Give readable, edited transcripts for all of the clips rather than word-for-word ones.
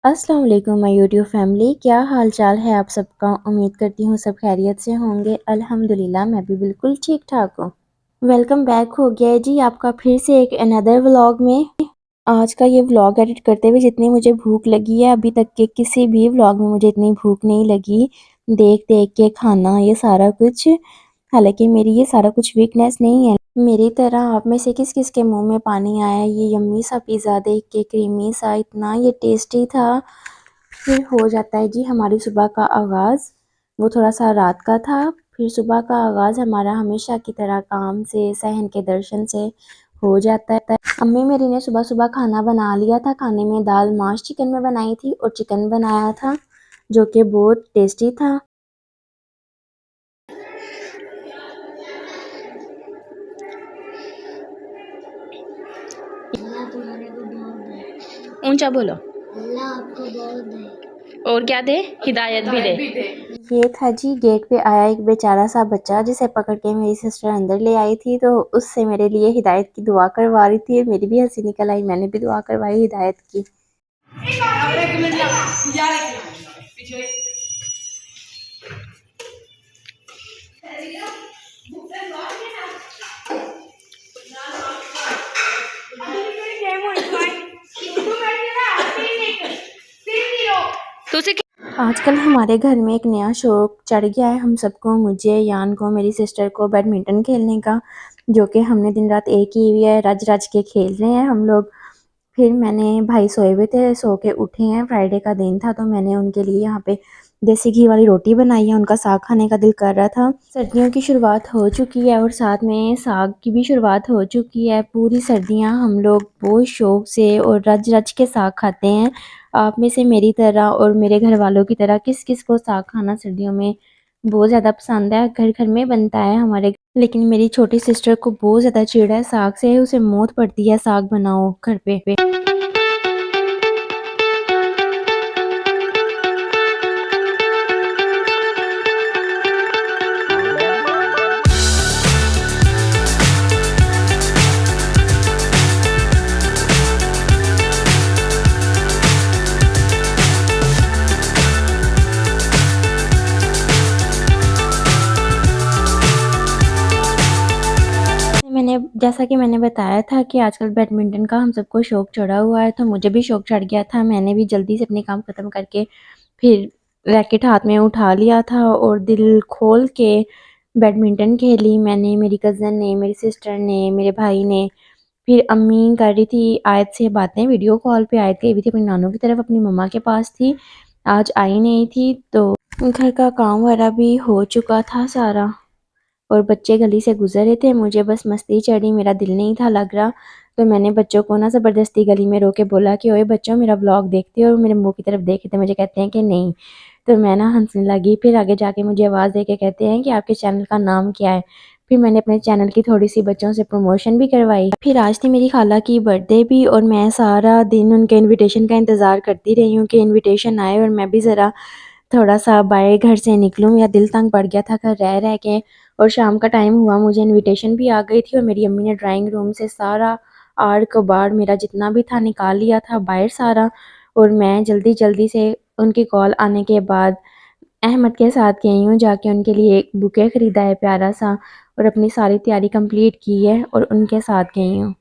अस्सलाम वालेकुम my YouTube family, क्या हाल चाल है आप सबका। उम्मीद करती हूँ सब खैरियत से होंगे। अल्हम्दुलिल्लाह मैं भी बिल्कुल ठीक ठाक हूँ। वेलकम बैक हो गया है जी आपका फिर से एक अनदर व्लॉग में। आज का ये व्लॉग एडिट करते हुए जितनी मुझे भूख लगी है, अभी तक के किसी भी व्लॉग में मुझे इतनी भूख नहीं लगी। देख देख के खाना ये सारा कुछ, हालांकि मेरी ये सारा कुछ वीकनेस नहीं है। मेरी तरह आप में से किस किस के मुंह में पानी आया ये यम्मी सा पिज़्ज़ा देख के, क्रीमी सा, इतना ये टेस्टी था। फिर हो जाता है जी हमारी सुबह का आगाज़। वो थोड़ा सा रात का था, फिर सुबह का आगाज़ हमारा हमेशा की तरह काम से, सहन के दर्शन से हो जाता है। अम्मी मेरी ने सुबह सुबह खाना बना लिया था। खाने में दाल माश चिकन में बनाई थी और चिकन बनाया था जो कि बहुत टेस्टी था। ऊंचा बोलो। अल्लाह आपको बहुत दे और क्या दे, हिदायत भी दे। ये था जी गेट पे आया एक बेचारा सा बच्चा जिसे पकड़ के मेरी सिस्टर अंदर ले आई थी, तो उससे मेरे लिए हिदायत की दुआ करवा रही थी। मेरी भी हंसी निकल आई, मैंने भी दुआ करवाई हिदायत की। आजकल हमारे घर में एक नया शौक चढ़ गया है हम सबको, मुझे, यान को, मेरी सिस्टर को, बैडमिंटन खेलने का, जो कि हमने दिन रात एक ही हुई है, रज रज के खेल रहे हैं हम लोग। फिर मैंने, भाई सोए हुए थे, सो के उठे हैं, फ्राइडे का दिन था, तो मैंने उनके लिए यहाँ पे देसी घी वाली रोटी बनाई है। उनका साग खाने का दिल कर रहा था। सर्दियों की शुरुआत हो चुकी है और साथ में साग की भी शुरुआत हो चुकी है। पूरी सर्दियाँ हम लोग बहुत शौक से और रज रज के साग खाते हैं। आप में से मेरी तरह और मेरे घर वालों की तरह किस किस को साग खाना सर्दियों में बहुत ज़्यादा पसंद है। घर घर में बनता है हमारे, लेकिन मेरी छोटी सिस्टर को बहुत ज़्यादा चिढ़ है साग से, उसे मौत पड़ती है साग बनाओ घर पे। मैंने, जैसा कि मैंने बताया था कि आजकल बैडमिंटन का हम सबको शौक चढ़ा हुआ है, तो मुझे भी शौक चढ़ गया था। मैंने भी जल्दी से अपने काम ख़त्म करके फिर रैकेट हाथ में उठा लिया था और दिल खोल के बैडमिंटन खेली मैंने, मेरी कज़न ने, मेरी सिस्टर ने, मेरे भाई ने। फिर अम्मी कर रही थी आयत से बातें, वीडियो कॉल पे। आयत गई हुई थी अपनी नानों की तरफ, अपनी मम्मा के पास थी, आज आई नहीं थी। तो घर का काम वगैरह भी हो चुका था सारा और बच्चे गली से गुजर रहे थे। मुझे बस मस्ती चढ़ी, मेरा दिल नहीं था लग रहा, तो मैंने बच्चों को ना ज़बरदस्ती गली में रोके बोला कि ओए बच्चों मेरा व्लॉग देखते हो, और मेरे मुंह की तरफ देखे थे, मुझे कहते हैं कि नहीं। तो मैं ना हंसने लगी। फिर आगे जाके मुझे आवाज़ दे के कहते हैं कि आपके चैनल का नाम क्या है। फिर मैंने अपने चैनल की थोड़ी सी बच्चों से प्रमोशन भी करवाई। फिर आज थी मेरी खाला की बर्थडे भी, और मैं सारा दिन उनके इनविटेशन का इंतज़ार करती रही हूँ कि इनविटेशन आए और मैं भी ज़रा थोड़ा सा बाहर घर से निकलूँ। मेरा दिल तंग पड़ गया था घर रह रह के, और शाम का टाइम हुआ, मुझे इनविटेशन भी आ गई थी, और मेरी अम्मी ने ड्राइंग रूम से सारा आड़ कबाड़ मेरा जितना भी था निकाल लिया था बाहर सारा। और मैं जल्दी जल्दी से उनकी कॉल आने के बाद अहमद के साथ गई हूँ, जाके उनके लिए एक बुके ख़रीदा है प्यारा सा, और अपनी सारी तैयारी कंप्लीट की है और उनके साथ गई हूँ।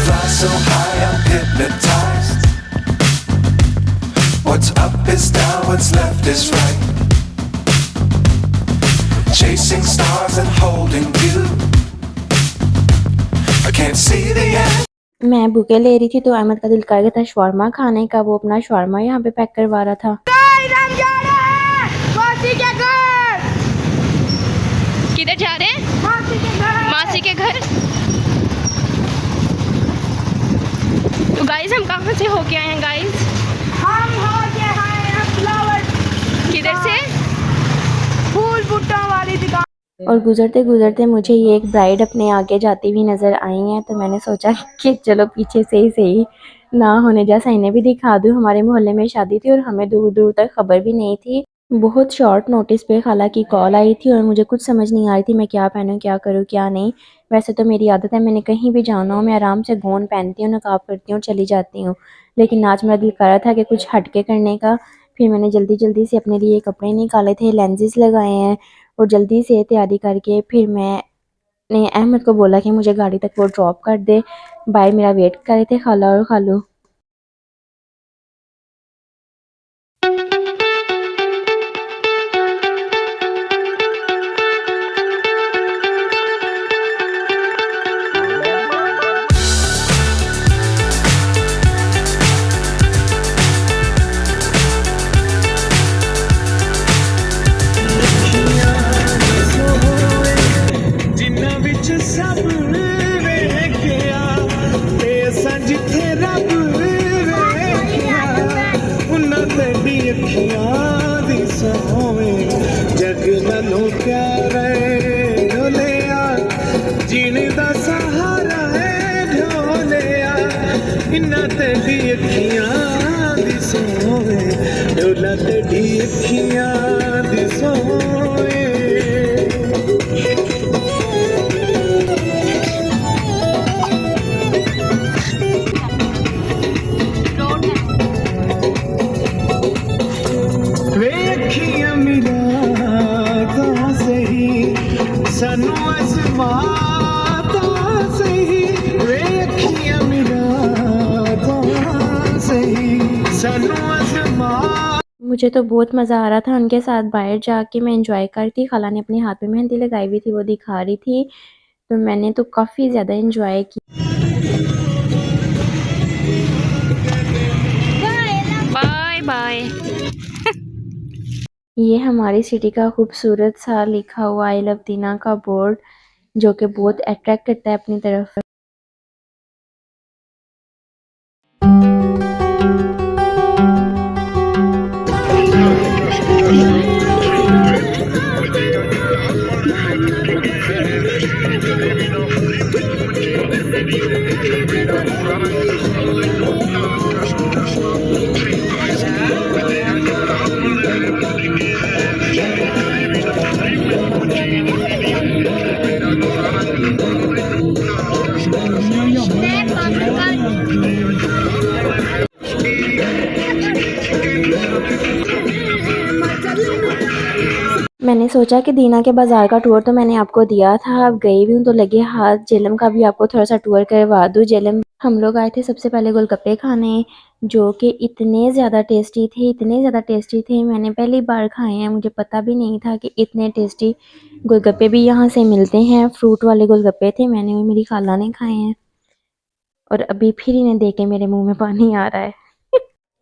Fly so high, I'm hypnotized. What's up is down, what's left is right. Chasing stars and holding you. I can't see the end. मैं बुके ले रही थी तो अहमद का दिल कर गया था शवारमा खाने का। वो अपना शवारमा यहाँ पे पैक करवा रहा था। किधर जा रहे हैं? मासी के घर। तो गाइस हम कहाँ से होके आए हैं गाइस? और गुज़रते गुज़रते मुझे ये एक ब्राइड अपने आगे जाती हुई नज़र आई हैं, तो मैंने सोचा कि चलो पीछे से ही सही ना होने जैसा इन्हें भी दिखा दूँ। हमारे मोहल्ले में शादी थी और हमें दूर दूर तक खबर भी नहीं थी। बहुत शॉर्ट नोटिस पे खाला की कॉल आई थी और मुझे कुछ समझ नहीं आ रही थी मैं क्या पहनूं, क्या करूं, क्या नहीं। वैसे तो मेरी आदत है, मैंने कहीं भी जाना हो मैं आराम से गौन पहनती हूँ, नकाब करती हूँ, चली जाती हूँ। लेकिन आज मेरा दिल कर रहा था कि कुछ हटके करने का। फिर मैंने जल्दी जल्दी से अपने लिए कपड़े निकाले थे, लेंसेज लगाए हैं और जल्दी से तैयारी करके फिर मैंने अहमद को बोला कि मुझे गाड़ी तक वो ड्रॉप कर दे। बाहर मेरा वेट कर रहे थे खाला और खालू। ਜਿਨ੍ਹਾਂ ਵਿੱਚ ਸਭ ਵੇਖਿਆ ਤੇ ਅਸਾਂ ਜਿੱਥੇ ਰੱਬ ਵੇਖਿਆ ਉਹਨਾਂ ਤੇਰੀ ਅੱਖੀਆਂ ਦੀ ਸੋਹਣੇ ਜਗ ਨਾਲੋਂ ਪਿਆਰਾ ਏ ਢੋਲਿਆ ਜੀਣ ਦਾ ਸਹਾਰਾ ਏ ਢੋਲਿਆ ਇਹਨਾਂ ਤੇਰੀ ਅੱਖੀਆਂ ਦੀ ਸੋਹਣੇ ਢੋਲਾ ਤੇਰੀ ਅੱਖੀਆਂ ਦੀ ਸੋਹਣੇ ਵੇਖੀਆਂ ਮਿਰਾਦਾਂ ਸਹੀ ਸਾਨੂੰ ਅਜ਼ਮਾਤਾਂ ਸਹੀ ਵੇਖੀਆਂ ਮਿਰਾਦਾਂ ਸਹੀ ਸਾਨੂੰ ਅਜ਼ਮਾ मुझे तो बहुत मज़ा आ रहा था उनके साथ बाहर जाके, मैं इंजॉय कर रही थी। खाला ने अपने हाथ में मेहंदी लगाई हुई थी, वो दिखा रही थी, तो मैंने तो काफ़ी ज़्यादा इंजॉय बाय बाय। ये हमारी सिटी का खूबसूरत सा लिखा हुआ आई लव दीना का बोर्ड, जो कि बहुत अट्रैक्ट करता है अपनी तरफ। मैंने सोचा कि दीना के बाज़ार का टूर तो मैंने आपको दिया था, अब गई भी हूँ तो लगे हाथ जेलम का भी आपको थोड़ा सा टूर करवा दूँ। जेलम हम लोग आए थे सबसे पहले गोलगप्पे खाने, जो कि इतने ज़्यादा टेस्टी थे, इतने ज़्यादा टेस्टी थे। मैंने पहली बार खाए हैं, मुझे पता भी नहीं था कि इतने टेस्टी गोलगप्पे भी यहाँ से मिलते हैं। फ्रूट वाले गोलगप्पे थे, मैंने और मेरी खाला ने खाए हैं और अभी फिर इन्हें देख के मेरे मुँह में पानी आ रहा है।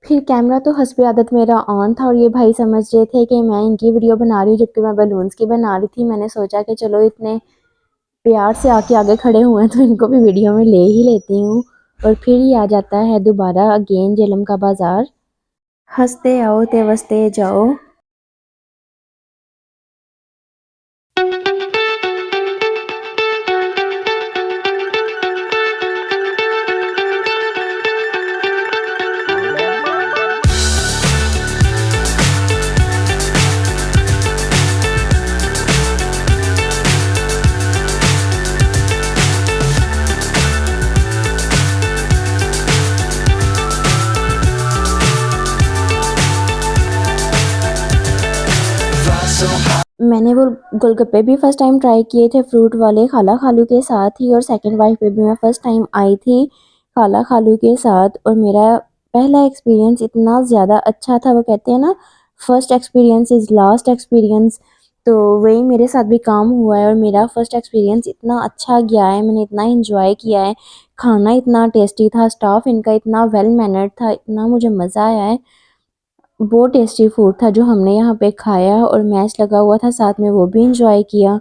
फिर कैमरा तो हस्बे आदत मेरा ऑन था और ये भाई समझ रहे थे कि मैं इनकी वीडियो बना रही हूँ, जबकि मैं बलून्स की बना रही थी। मैंने सोचा कि चलो इतने प्यार से आके आगे खड़े हुए हैं तो इनको भी वीडियो में ले ही लेती हूँ। और फिर ही आ जाता है दोबारा अगेन जेलम का बाज़ार। हंसते आओ ते वसते जाओ। Fly so high. मैंने वो गोलगप्पे भी फ़र्स्ट टाइम ट्राई किए थे फ्रूट वाले, खाला खालू के साथ ही, और सेकंड वाइफ पे भी मैं फ़र्स्ट टाइम आई थी खाला खालू के साथ। और मेरा पहला एक्सपीरियंस इतना ज़्यादा अच्छा था। वो कहते हैं ना, first experience is last experience, तो वही मेरे साथ भी काम हुआ है और मेरा फ़र्स्ट एक्सपीरियंस इतना अच्छा गया है। मैंने इतना इंजॉय किया है, खाना इतना टेस्टी था, स्टाफ इनका इतना वेल मैनर्ड था, इतना मुझे मज़ा आया है। बहुत टेस्टी फूड था जो हमने यहाँ पे खाया और मैच लगा हुआ था साथ में, वो भी इंजॉय किया।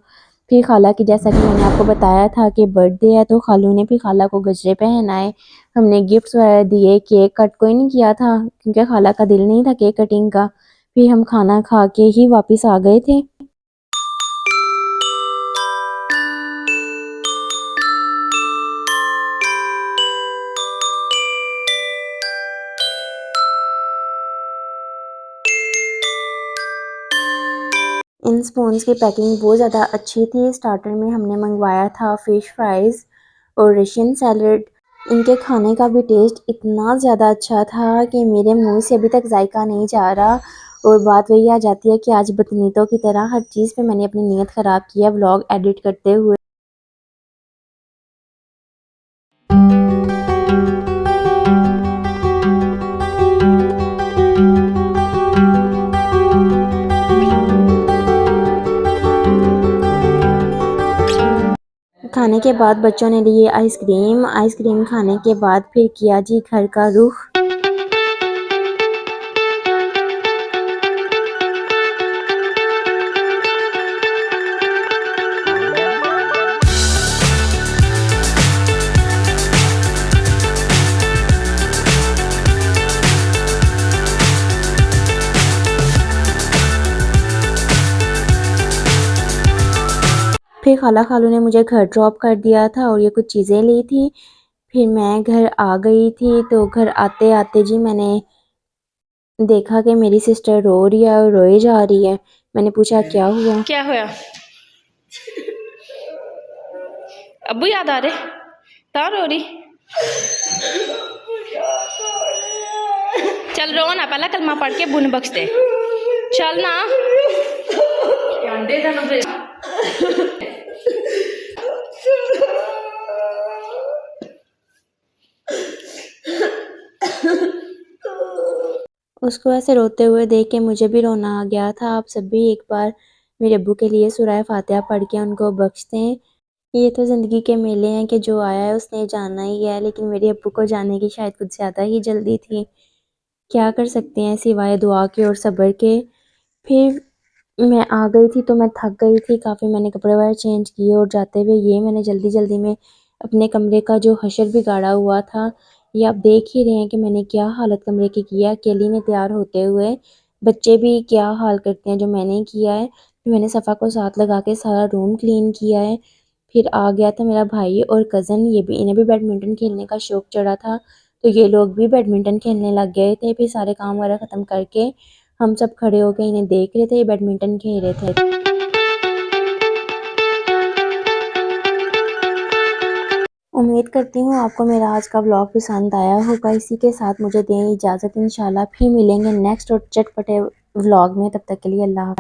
फिर खाला की, जैसा कि मैंने आपको बताया था कि बर्थडे है, तो खालू ने फिर खाला को गजरे पहनाए, हमने गिफ्ट्स वगैरह दिए। केक कट कोई नहीं किया था क्योंकि खाला का दिल नहीं था केक कटिंग का। फिर हम खाना खा के ही वापस आ गए थे। इन स्पून्स की पैकिंग बहुत ज़्यादा अच्छी थी। स्टार्टर में हमने मंगवाया था फ़िश फ्राइज़ और रशियन सैलड। इनके खाने का भी टेस्ट इतना ज़्यादा अच्छा था कि मेरे मुंह से अभी तक जायका नहीं जा रहा। और बात वही आ जाती है कि आज बदनीतों की तरह हर चीज़ पे मैंने अपनी नीयत ख़राब की है व्लॉग एडिट करते हुए। खाने के बाद बच्चों ने लिए आइसक्रीम। आइसक्रीम खाने के बाद फिर किया जी घर का रुख। फिर खाला खालू ने मुझे घर ड्रॉप कर दिया था और ये कुछ चीज़ें ली थी। फिर मैं घर आ गई थी तो घर आते आते जी मैंने देखा कि मेरी सिस्टर रो रही है और रोए जा रही है। मैंने पूछा क्या हुआ? क्या होया? अब्बू याद आ रहे ता रो रही? चल रो ना, पहला कलमा पढ़ के बुन बख्श दे। चल ना उसको ऐसे रोते हुए देख के मुझे भी रोना आ गया था। आप सब भी एक बार मेरे अब्बू के लिए सूरह फातिहा पढ़ के उनको बख्श दें। ये तो ज़िंदगी के मेले हैं कि जो आया है उसने जाना ही है, लेकिन मेरे अब्बू को जाने की शायद कुछ ज़्यादा ही जल्दी थी। क्या कर सकते हैं सिवाय दुआ के और सब्र के। फिर मैं आ गई थी तो मैं थक गई थी काफ़ी। मैंने कपड़े वगैरह चेंज किए और जाते हुए ये मैंने जल्दी जल्दी में अपने कमरे का जो हशर बिगाड़ा हुआ था, ये आप देख ही रहे हैं कि मैंने क्या हालत कमरे की है अकेली में तैयार होते हुए। बच्चे भी क्या हाल करते हैं जो मैंने किया है। फिर मैंने सफ़ा को साथ लगा के सारा रूम क्लीन किया है। फिर आ गया था मेरा भाई और कज़न, ये भी इन्हें भी बैडमिंटन खेलने का शौक़ चढ़ा था तो ये लोग भी बैडमिंटन खेलने लग गए थे। फिर सारे काम वगैरह ख़त्म करके हम सब खड़े होकर इन्हें देख रहे थे, ये बैडमिंटन खेल रहे थे। उम्मीद करती हूँ आपको मेरा आज का व्लॉग पसंद आया होगा। इसी के साथ मुझे दें इजाज़त, इंशाल्लाह फिर मिलेंगे नेक्स्ट और चटपटे व्लॉग में। तब तक के लिए अल्लाह हाफ़िज़।